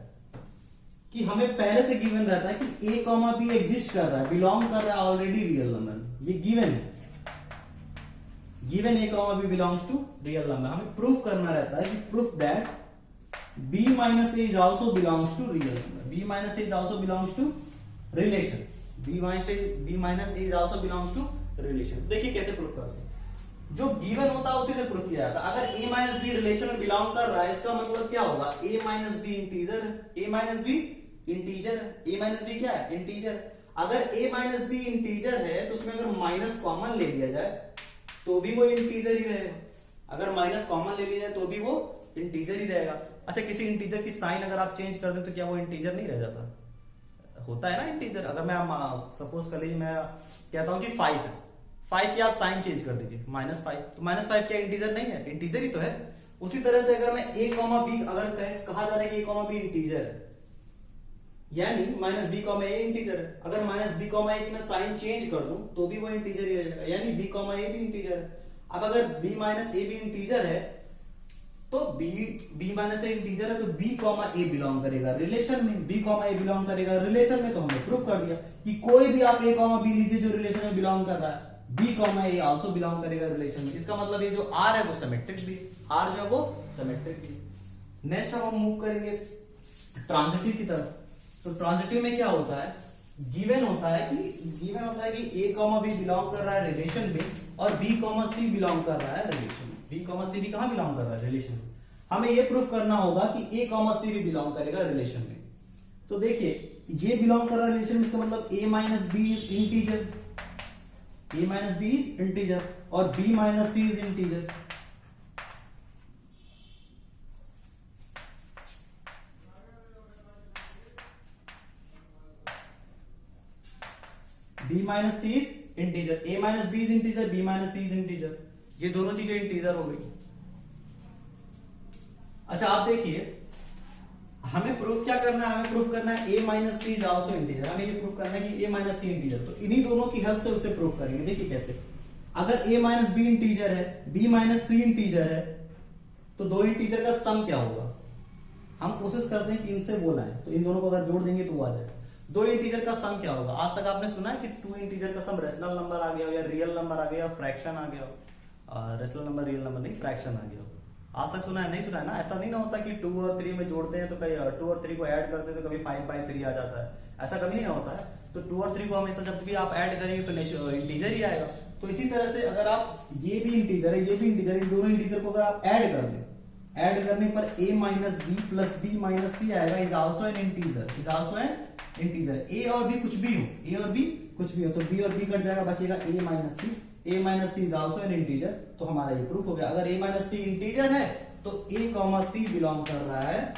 कि हमें पहले से गिवन रहता है कि a कॉमा b एग्जिस्ट कर रहा है, बिलोंग कर रहा है ऑलरेडी रियल नंबर, ये गिवन है। Given a comma b belongs to real number. हमें प्रूफ करना रहता है कि proof that b minus a is also belongs to real number, b minus a is also belongs to relation, b minus a is also belongs to relation. देखिए कैसे proof करते हैं, जो गिवन होता है उसी से प्रूफ किया जाता है। अगर a माइनस b रिलेशन में बिलोंग कर रहा है, इसका मतलब क्या होगा, a माइनस b इंटीजर है, a माइनस b इंटीजर है, a माइनस b क्या है, इंटीजर। अगर a माइनस b इंटीजर है तो उसमें अगर माइनस कॉमन ले लिया जाए तो भी वो इंटीजर ही रहेगा। अगर माइनस कॉमन ले लिया जाए तो भी वो इंटीजर ही रहेगा। अच्छा, किसी इंटीजर की साइन अगर आप चेंज कर दें तो क्या वो इंटीजर नहीं रह जाता, होता है ना इंटीजर। अगर मैं सपोज कर लीजिए मैं कहता हूं कि 5 है, 5 की आप साइन चेंज कर दीजिए -5, तो -5 क्या इंटीजर नहीं है, इंटीजर ही तो है। उसी तरह से अगर मैं a कॉमा b अगर कहा जा रहा है कि a कॉमा b इंटीजर है, यानी minus B comma A integer है। अगर माइनस बी कॉमा ए की मैं साइन चेंज कर दूं तो भी वो इंटीजर ही रहेगा, यानी बी कॉमा ए भी इंटीजर है। अब अगर बी माइनस ए भी इंटीजर है तो बी माइनस ए इंटीजर है तो बी कॉमा ए बिलोंग करेगा रिलेशन में, बी कॉमा ए बिलोंग करेगा रिलेशन में। तो हमने प्रूफ कर दिया कि कोई भी आप ए कॉमा बी लीजिए जो रिलेशन में बिलोंग कर रहा है, बी कॉमा ए आल्सो बिलोंग करेगा रिलेशन में। इसका मतलब ये जो आर है वो सिमेट्रिक भी, आर जो है वो सिमेट्रिक भी। नेक्स्ट हम मूव करेंगे ट्रांजिटिव की तरफ। तो ट्रांजिटिव में क्या होता है, गिवन होता है कि a कॉमा b बिलोंग कर रहा है रिलेशन में और b कॉमा c बिलोंग कर रहा है रिलेशन में। b कॉमा c भी कहां बिलोंग कर रहा है, रिलेशन में। हमें यह प्रूफ करना होगा कि a कॉमा c भी बिलोंग करेगा रिलेशन में। तो देखिए ये बिलोंग कर रहा है रिलेशन में, इसका मतलब a minus b is integer, a minus b is integer और b minus c is integer. b minus C is integer, a minus b is integer, b minus C is integer. ये दोनों चीजें integer हो गई। अच्छा आप देखिए हमें प्रूफ क्या करना है, हमें प्रूफ करना है a minus C is also integer. हमें ये प्रूफ करना है कि a माइनस सी इंटीजर। तो इन्हीं दोनों की हेल्प से उसे प्रूफ करेंगे। देखिए कैसे, अगर a माइनस बी इंटीजर है, b माइनस सी इंटीजर है, तो दो इंटीजर का सम क्या होगा। हम कोशिश करते हैं कि इनसे बोला है, तो इन दोनों को अगर जोड़ देंगे तो वो आ जाएगा। दो इंटीजर का सम क्या होगा। आज तक आपने सुना है कि टू इंटीजर का सम रेशनल नंबर आ गया हो, या रियल नंबर आ गया, या फ्रैक्शन आ गया हो। रेशनल नंबर रियल नंबर नहीं, फ्रैक्शन आ गया हो। आज तक सुना है, नहीं सुना है ना। ऐसा नहीं ना होता कि 2 और 3 में जोड़ते हैं तो कभी 2 और 3 को ऐड करते हैं तो कभी 5/3 आ जाता है। ऐसा कभी नहीं ना होता है। तो 2 और 3 को हमेशा जब भी आप ऐड करेंगे तो इंटीजर ही आएगा। तो इसी तरह से अगर आप ये भी इंटीजर है, ये भी इंटीजर है, इन दोनों इंटीजर को अगर आप ऐड कर दें, ऐड करने पर a minus b plus b minus c आएगा, is also an integer, is also an integer. a और b कुछ भी हो, a और b कुछ भी हो, तो b और b कट जाएगा, बचेगा a minus C. a minus C is also an integer. तो हमारा ये प्रूफ हो गया। अगर a माइनस सी इंटीजर है तो a कॉमा सी बिलोंग कर रहा है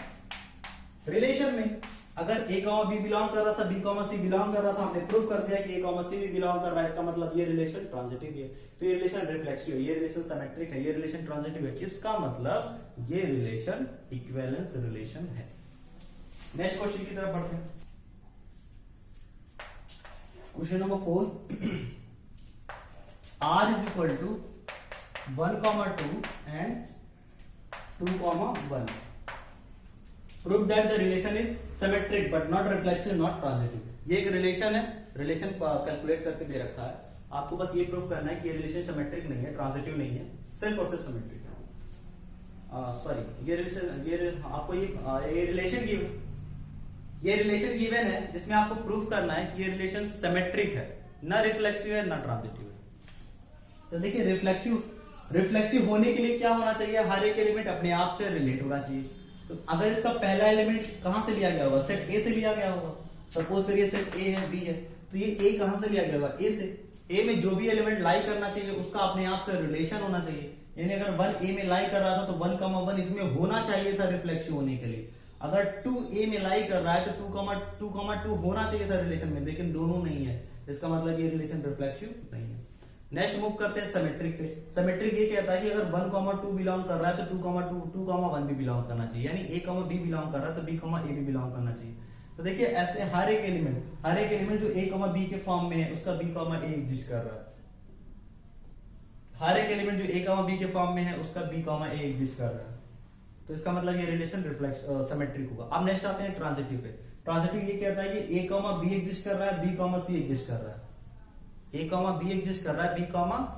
रिलेशन में। अगर a कॉमा b बिलोंग कर रहा था, b कॉमा सी बिलोंग कर रहा था, हमने प्रूफ कर दिया कि a कॉमा सी भी बिलोंग कर रहा है। इसका मतलब ये रिलेशन ट्रांजिटिव है। तो ये रिलेशन रिफ्लेक्सिव है, ये रिलेशन सिमेट्रिक है, ये रिलेशन ट्रांजिटिव है। इसका मतलब ये रिलेशन इक्विवेलेंस रिलेशन है। नेक्स्ट क्वेश्चन की तरफ बढ़ते हैं। Question number 4, r is equal to 1,2 and 2,1। Prove that the relation is symmetric but not reflexive not transitive. ये एक रिलेशन है, रिलेशन कैलकुलेट करके दे रखा है। आपको बस ये प्रूव करना है कि ये रिलेशन सिमेट्रिक नहीं है, ट्रांजिटिव नहीं है, सिर्फ और सिर्फ सिमेट्रिक है। सॉरी, ये रिलेशन आपको ये रिलेशन गिवन है जिसमें आपको प्रूफ करना है कि ये रिलेशन सिमेट्रिक है, ना रिफ्लेक्सिव है ना ट्रांजिटिव है। तो देखिए, रिफ्लेक्सिव होने के लिए क्या होना चाहिए, हर एक एलिमेंट अपने आप से रिलेट होना चाहिए। तो अगर इसका पहला एलिमेंट कहां से लिया गया होगा, सेट ए से लिया गया होगा। सपोज फिर ये सेट ए है, बी है, तो ये ए कहां से लिया गया होगा, ए से। ए में जो भी एलिमेंट लाई करना चाहिए उसका अपने आप से रिलेशन होना चाहिए। यानी अगर 1 ए में लाई कर रहा था तो 1,1 इसमें होना चाहिए था रिफ्लेक्सिव होने के लिए। अगर 2 ए में लाई कर रहा है तो 2,2 होना चाहिए था रिलेशन में, लेकिन दोनों नहीं है। इसका मतलब ये रिलेशन रिफ्लेक्सिव नहीं है। नेक्स्ट मूव करते हैं सिमेट्रिक पे। सिमेट्रिक ये कहता है कि अगर 1,2 बिलोंग कर रहा है तो 2,1 भी बिलोंग करना चाहिए। यानी a, b बिलोंग कर रहा है तो b, a भी बिलोंग करना चाहिए। तो देखिए ऐसे हर एक एलिमेंट जो a, b के फॉर्म में है उसका b, a एग्जिस्ट कर रहा है। हर एक एलिमेंट जो a, b के फॉर्म में है उसका b, a एग्जिस्ट कर रहा है। तो इसका मतलब ये रिलेशन सिमेट्रिक होगा। अब नेक्स्ट आते हैं ट्रांजिटिव पे। ट्रांजिटिव ये कहता है कि a, b एग्जिस्ट कर रहा है, b, c एग्जिस्ट कर रहा है। a, b एग्जिस्ट कर रहा है, b,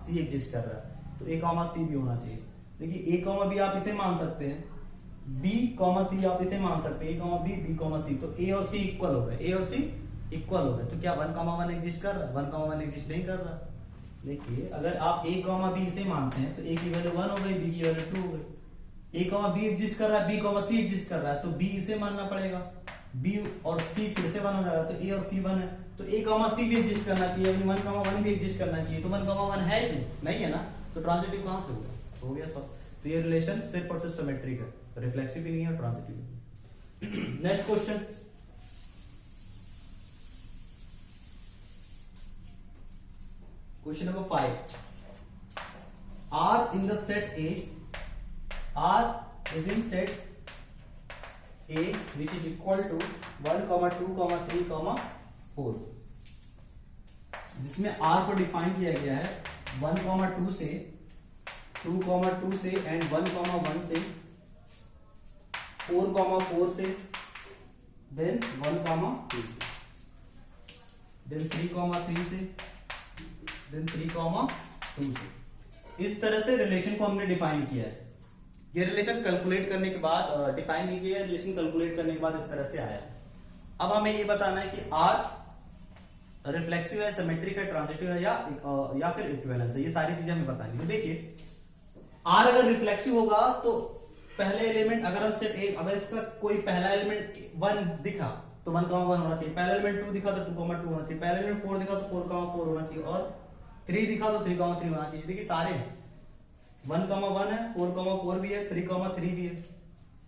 c एग्जिस्ट कर रहा है, तो a, c भी होना चाहिए। देखिए a, b आप इसे मान सकते हैं, b, c आप इसे मान सकते हैं, a, b, c। तो a और c इक्वल हो गए, a और c इक्वल हो गए। तो क्या 1,1 एग्जिस्ट कर रहा है, 1,1 एग्जिस्ट नहीं कर रहा। देखिए अगर आप a, b इसे मानते हैं तो a की वैल्यू 1 हो गई, b की वैल्यू 2 हो गई। a, b एग्जिस्ट कर रहा है, b, c एग्जिस्ट कर रहा है, तो b इसे मानना पड़ेगा, b और c फिर से 1 हो जाएगा, तो a और c 1 है, तो a, c भी एग्जिस्ट करना चाहिए, 1,1 भी एग्जिस्ट करना चाहिए। तो 1,1 है इसमें नहीं है ना, तो ट्रांजिटिव कहां से होगा, हो गया सब। तो ये रिलेशन सिर्फ और सिर्फ सिमेट्रिक है, रिफ्लेक्सिव भी नहीं है और ट्रांजिटिव भी। Next question, question number 5, R in the set A, R is in set A which is equal to 1, 2, 3, 4, जिसमें R को डिफाइन किया गया है 1,2 से, 2,2 से एंड 1,1 से, 4,4 से, देन 1,3 से, देन 3,3 से, देन 3,2 से। इस तरह से रिलेशन को हमने डिफाइन किया है। ये रिलेशन कैलकुलेट करने के बाद डिफाइन नहीं किया, रिलेशन कैलकुलेट करने के बाद इस तरह से आया। अब हमें ये बताना है कि R रिफ्लेक्सिव है, सिमेट्रिक है, ट्रांजिटिव है या फिर इक्विवेलेंस है। ये सारी चीजें हमें बतानी है। देखिए R अगर रिफ्लेक्सिव होगा तो पहले एलिमेंट अगर हम सेट A, अगर इसका कोई पहला एलिमेंट 1 दिखा तो 1,1 होना चाहिए, पहला एलिमेंट 2 दिखा तो 2,2 होना चाहिए, पहला एलिमेंट 4 दिखा तो 4,4 होना चाहिए, और 3 दिखा तो 3,3 होना चाहिए। देखिए सारे 1,1 है, 4,4 भी है, 3,3 भी है,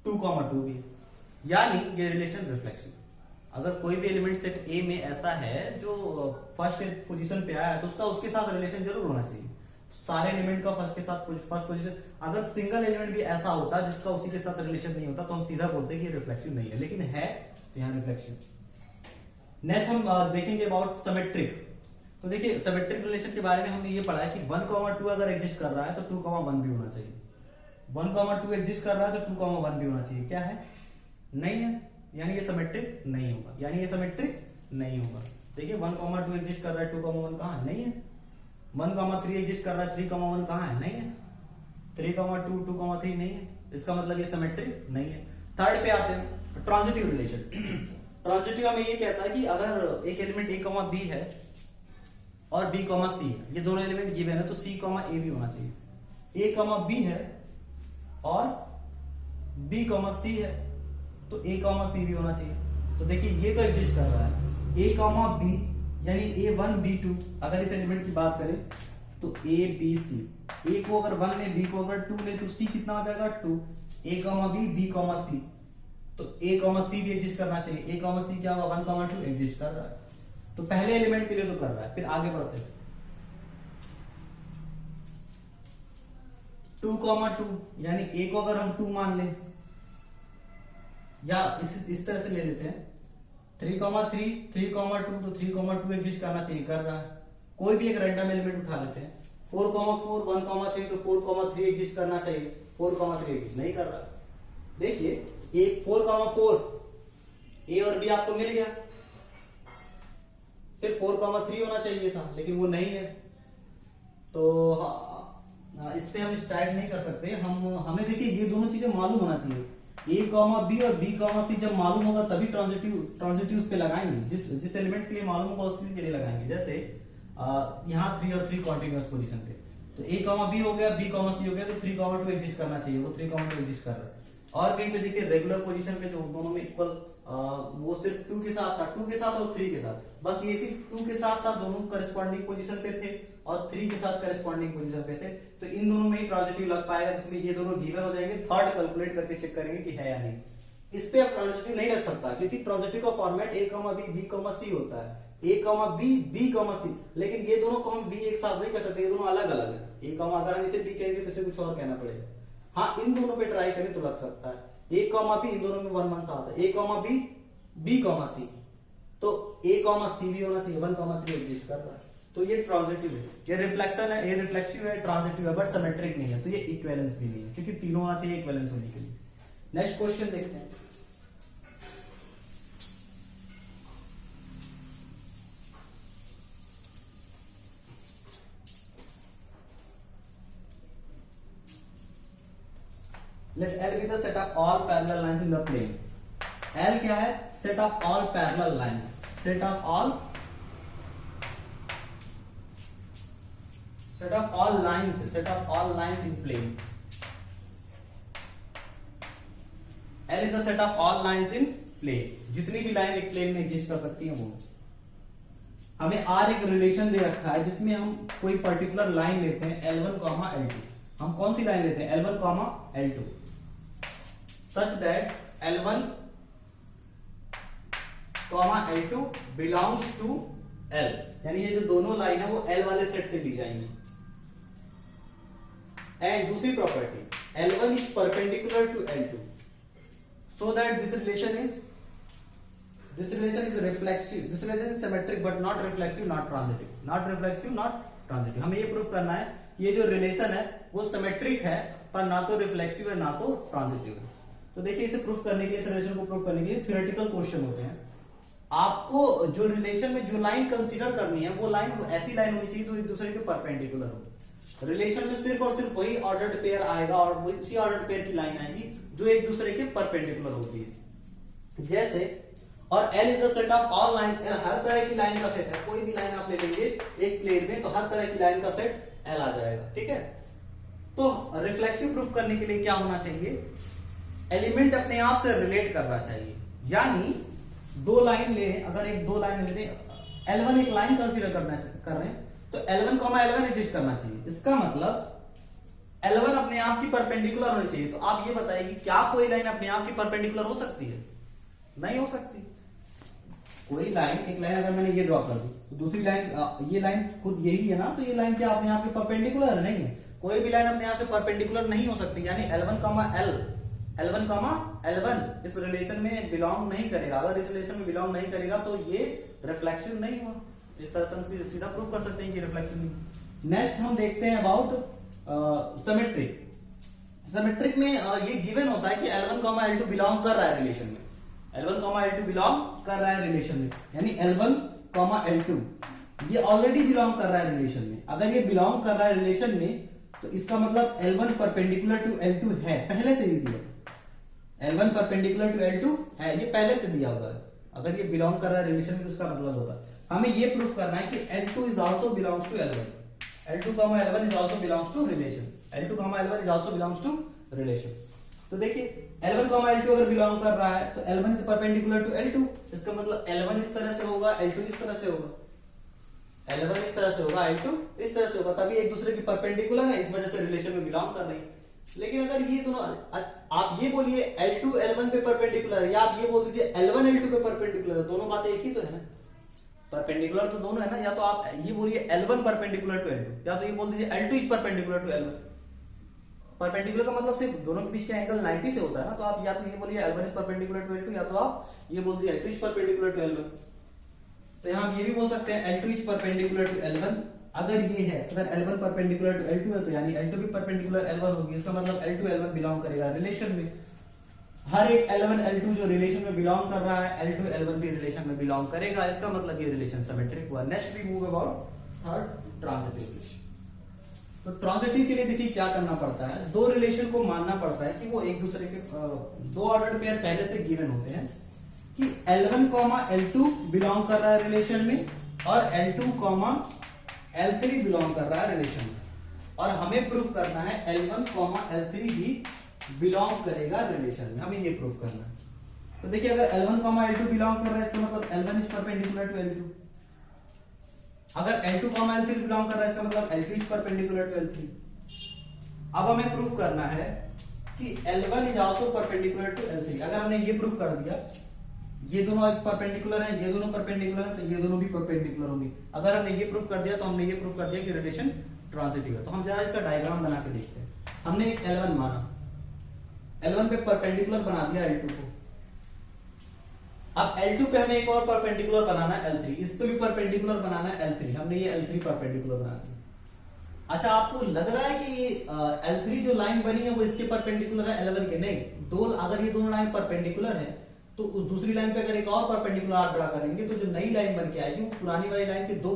2,2 भी है, यानी ये रिलेशन रिफ्लेक्सिव। अगर कोई भी एलिमेंट सेट ए में ऐसा है जो फर्स्ट पोजीशन पे आया है तो उसका उसके साथ रिलेशन जरूर होना चाहिए। सारे एलिमेंट का फर्स्ट पोजीशन, अगर सिंगल एलिमेंट भी ऐसा होता जिसका उसी के साथ रिलेशन नहीं होता तो हम सीधा बोलते कि रिफ्लेक्सिव नहीं है, लेकिन है तो यहाँ रिफ्लेक्सिव। नेक्स्ट हम देखेंगे अबाउट सिमेट्रिक। तो देखिए सिमेट्रिक रिलेशन के बारे में हमने ये पढ़ा है कि 1,2 अगर एग्जिस्ट कर रहा है तो 2,1 भी होना चाहिए। 1,2 एग्जिस्ट कर रहा है तो 2,1 भी होना चाहिए। क्या है? नहीं है, यानी ये सिमेट्रिक नहीं होगा, यानी ये सिमेट्रिक नहीं होगा। देखिए 1,2 एग्जिस्ट कर रहा है, 2,1 कहां है? नहीं है। 1,3 एग्जिस्ट कर रहा है, 3,1 कहां है? नहीं है। 3,2 2,3 नहीं है, इसका मतलब ये सिमेट्रिक नहीं है। थर्ड पे आते हैं ट्रांजिटिव रिलेशन। ट्रांजिटिव हमें ये कहता है कि अगर एक एलिमेंट a, b है और b, c है, ये दोनों एलिमेंट गिवन है तो c, a भी होना चाहिए। a, b है और b, c है तो a, c भी होना चाहिए। तो देखिए ये तो एग्जिस्ट कर रहा है a, b, यानी a1 b2। अगर इस एलिमेंट की बात करें तो a b c, a को अगर 1 ले, b को अगर 2 ले तो c कितना हो जाएगा? 2। a, b, b, c, तो a, c भी एग्जिस्ट करना चाहिए। a, c क्या होगा? 1,2 एग्जिस्ट कर रहा है, तो पहले एलिमेंट के लिए तो कर रहा है। फिर आगे बढ़ते हैं 2,2, यानी a को अगर हम 2 मान लें या इस तरह से ले लेते हैं 3,3, 3,2, तो 3,2 एग्जिस्ट करना चाहिए, कर रहा है। कोई भी एक रैंडम एलिमेंट उठा लेते हैं 4,4, 1,3, तो 4,3 एग्जिस्ट करना चाहिए, 4,3 एग्जिस्ट नहीं कर रहा। देखिए एक 4,4 a और b आपको मिल गया, फिर 4,3 होना चाहिए था लेकिन वो नहीं है, तो इससे हम स्टार्ट नहीं कर सकते। हमें देखिए ये दोनों चीजें मालूम होना चाहिए। a, b और b, c जब मालूम होगा तभी ट्रांजिटिव पे लगाएंगे। जिस एलिमेंट के लिए मालूम होगा उसी के लिए लगाएंगे। जैसे यहाँ 3 और 3 कॉन्टिन्यूअस पोजीशन पे, तो a, b हो गया, b, c हो गया, तो 3,2 एग्जिस्ट करना चाहिए, वो 3,2 एग्जिस्ट कर रहा है। और कहीं पे देखिए रेगुलर पोजीशन पे जो दोनों में इक्वल, वो सिर्फ 2 के साथ था, 2 के साथ और 3 के साथ, बस ये सिर्फ 2 के साथ था, दोनों करेस्पॉन्डिंग पोजीशन पे थे, और 3 के साथ करेस्पॉन्डिंग पोजीशन पे थे। तो इन दोनों में ही ट्रांजिटिव लग पाएगा, जिसमें ये दोनों गिवन हो जाएंगे। थर्ड कैलकुलेट करके चेक करेंगे कि है या नहीं। इस पे अब ट्रांजिटिव नहीं लग सकता, क्योंकि ट्रांजिटिव का format a, b, b, c होता है। a, b, b, c, लेकिन ये दोनों को हम b एक साथ नहीं कर सकते, ये दोनों अलग अलग है। a, अगर हम इसे b कहेंगे तो इसे कुछ और कहना पड़ेगा। हाँ, इन दोनों पे ट्राई करें तो लग सकता है। a, b, इन दोनों में 1 1 साथ है। a, b, b, c, तो a, c भी होना चाहिए। 1,3 एग्जिस्ट कर रहा है, तो ये ट्रांजिटिव है। ये रिफ्लेक्शन है, ये रिफ्लेक्सिव है, ट्रांजिटिव है, बट सिमेट्रिक नहीं है। तो ये इक्विवेलेंस भी नहीं है, क्योंकि तीनों होना चाहिए इक्विवेलेंस होने के लिए। नेक्स्ट क्वेश्चन देखते हैं। Let L be the set of all parallel lines in the plane. L क्या है? Set of all parallel lines. Set of all lines. Set of all lines in plane. L is the set of all lines in plane. जितनी भी line एक plane में exist कर सकती है वो। हमें R एक रिलेशन दे रखा है जिसमें हम कोई पर्टिकुलर लाइन लेते हैं L1, L2। हम कौन सी लाइन लेते हैं? L1, L2, such that L1, L2 belongs to L, यानी ये जो दोनों लाइन है वो L वाले सेट से ली जाएंगी। एंड दूसरी property, L1 is perpendicular to L2, so that this relation is reflexive. This relation is symmetric but not reflexive, not transitive. Not reflexive, not transitive. हमें ये प्रूफ करना है ये जो रिलेशन है वो सिमेट्रिक है, पर ना तो रिफ्लेक्सिव है ना तो ट्रांजिटिव है। तो देखिए इसे प्रूफ करने के लिए, इस रिलेशन को प्रूफ करने के लिए थ्योरेटिकल क्वेश्चन होते हैं। आपको जो रिलेशन में जो लाइन कंसीडर करनी है वो लाइन ऐसी लाइन होनी चाहिए जो एक दूसरे के परपेंडिकुलर हो। रिलेशन में सिर्फ और सिर्फ वही ऑर्डर्ड पेयर आएगा और उसी ऑर्डर्ड पेयर की लाइन आएगी जो एक दूसरे के परपेंडिकुलर होती है। जैसे, और L is the set of all lines. हर तरह की लाइन का सेट है, कोई भी लाइन आप ले लेंगे एक प्लेन में तो हर तरह की लाइन का सेट L आ जाएगा। ठीक है, तो रिफ्लेक्सिव प्रूफ करने के लिए क्या होना चाहिए? एलिमेंट अपने आप से रिलेट करना चाहिए। यानी दो लाइन ले, अगर एक दो लाइन लेते L1 एक लाइन कंसीडर कर रहे हैं तो L1, L1 एग्जिस्ट करना चाहिए। इसका मतलब L1 अपने आप की परपेंडिकुलर होनी चाहिए। तो आप ये बताइए क्या कोई लाइन अपने आप की परपेंडिकुलर हो सकती है? नहीं हो सकती। कोई लाइन, एक लाइन अगर मैंने ये ड्रॉ कर दी तो दूसरी लाइन, ये लाइन खुद यही है ना, तो ये लाइन क्या अपने आप के परपेंडिकुलर है? नहीं है। कोई भी लाइन अपने आप के परपेंडिकुलर नहीं हो सकती, यानी L1 L1 इस रिलेशन में बिलोंग नहीं करेगा। अगर इस रिलेशन में बिलोंग नहीं करेगा तो ये रिफ्लेक्शन नहीं हुआ। इस तरह से हम सीधा प्रूव कर सकते हैं कि रिफ्लेक्शन नहीं। नेक्स्ट हम देखते हैं अबाउट सिमेट्रिक। सिमेट्रिक में ये गिवन होता है कि L1, L2 बिलोंग कर रहा है रिलेशन में। L1, L2 बिलोंग कर रहा है रिलेशन में, यानी L1, L2 ये ऑलरेडी बिलोंग कर रहा है रिलेशन में। अगर ये बिलोंग कर रहा है रिलेशन में तो इसका मतलब L1 परपेंडिकुलर टू L2 है, पहले से ही दिया। L1 परपेंडिकुलर टू L2 है, ये पहले से दिया हुआ है। अगर ये बिलोंग कर रहा है रिलेशन में तो इसका मतलब होगा हमें ये प्रूफ करना है कि L2 is also belongs to L1, L2, L1 is also belongs to relation, L2, L1 is also belongs to relation. तो देखिए L1, L2 अगर बिलोंग कर रहा है तो L1 is perpendicular to L2, इसका मतलब L1 इस तरह से होगा, L2 इस तरह से होगा, L1 इस तरह से होगा, L2 इस तरह से होगा, तभी एक दूसरे की परपेंडिकुलर है, इस वजह से रिलेशन में बिलोंग कर रही है। लेकिन अगर ये दोनों, आप ये बोलिए L2 L1 पे परपेंडिकुलर है, या आप ये बोल दीजिए L1 L2 पे परपेंडिकुलर है, दोनों बातें एक ही तो है ना, परपेंडिकुलर तो दोनों है ना। या तो आप ये बोलिए L1 परपेंडिकुलर टू L2, या तो ये बोल दीजिए L2 is perpendicular to L1। Perpendicular का मतलब सिर्फ दोनों के बीच का एंगल 90 से होता है ना, तो आप या तो ये बोलिए L1 is perpendicular to L2, या तो आप ये बोल दीजिए L2 is perpendicular to L1। तो यहां हम ये भी बोल सकते हैं L2 is perpendicular to L1। अगर ये है, अगर L1 परपेंडिकुलर टू L2 है तो यानी L2 भी परपेंडिकुलर L1 होगी, इसका मतलब L2 L1 बिलोंग करेगा रिलेशन में। हर एक L1 L2 जो रिलेशन में बिलोंग कर रहा है, L2 L1 भी रिलेशन में बिलोंग करेगा, इसका मतलब ये रिलेशन सिमेट्रिक हुआ। Next we move about third, transitive. तो ट्रांजिटिव के लिए देखिए क्या करना पड़ता है, दो रिलेशन को मानना पड़ता है कि वो एक दूसरे के दो ऑर्डर्ड पेयर पहले से गिवन होते हैं कि L1, L2 बिलोंग कर रहा है रिलेशन में, और L2, L3 बिलोंग कर रहा है रिलेशन में, और हमें प्रूफ करना है L1, L3 भी बिलोंग करेगा रिलेशन में, हमें ये प्रूफ करना है। तो देखिए अगर L1, L2 बिलोंग कर रहा है, इसका मतलब L1 is perpendicular to L2। अगर L2, L3 बिलोंग कर रहा है, इसका मतलब L2 is perpendicular to L3। अब हमें प्रूफ करना है कि L1 is also perpendicular to L3। अगर हमने ये प्रूफ कर दिया, ये दोनों परपेंडिकुलर हैं, ये दोनों परपेंडिकुलर हैं, तो ये दोनों भी परपेंडिकुलर होंगे। अगर हमने ये प्रूफ कर दिया तो हमने ये प्रूफ कर दिया कि रिलेशन ट्रांजिटिव है। तो हम जरा इसका डायग्राम बना के देखते हैं। हमने एक L1 माना, L1 पे परपेंडिकुलर बना दिया L2 को। अब L2 पे हमें एक और परपेंडिकुलर बनाना है L3, इस पे भी परपेंडिकुलर बनाना है L3, हमने ये L3 परपेंडिकुलर बना दिया। अच्छा, आपको लग रहा है कि L3 जो लाइन बनी है वो इसके परपेंडिकुलर है L1 के? नहीं, अगर ये दोनों लाइन परपेंडिकुलर है तो उस दूसरी लाइन पे अगर एक और परपेंडिकुलर आप ड्रा करेंगे तो जो नई लाइन बन के आएगी वो पुरानी वाली लाइन के दो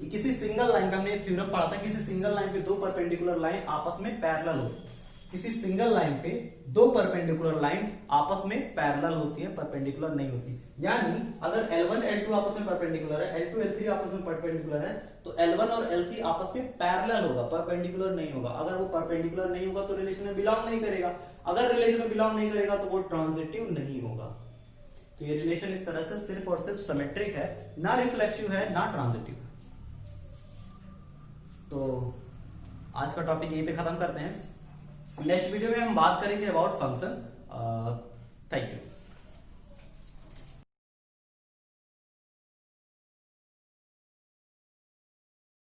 किसी सिंगल लाइन पे, हमने थ्योरम पढ़ा था, किसी सिंगल लाइन पे दो परपेंडिकुलर लाइन आपस में पैरेलल होती है। किसी सिंगल लाइन पे दो परपेंडिकुलर लाइन आपस में पैरेलल होती है, परपेंडिकुलर नहीं होती। यानी अगर L1 L2 आपस में परपेंडिकुलर है, L2 L3 आपस में परपेंडिकुलर है, तो L1 और L3 आपस में पैरेलल होगा, परपेंडिकुलर नहीं होगा। अगर वो परपेंडिकुलर नहीं होगा तो रिलेशन में बिलोंग नहीं करेगा। अगर रिलेशन में बिलोंग नहीं करेगा तो वो ट्रांजिटिव नहीं होगा। तो ये रिलेशन इस तरह से सिर्फ और सिर्फ सिमेट्रिक है, ना रिफ्लेक्सिव है ना ट्रांजिटिव। तो आज का टॉपिक यहीं पे खत्म करते हैं। नेक्स्ट वीडियो में हम बात करेंगे अबाउट फंक्शन।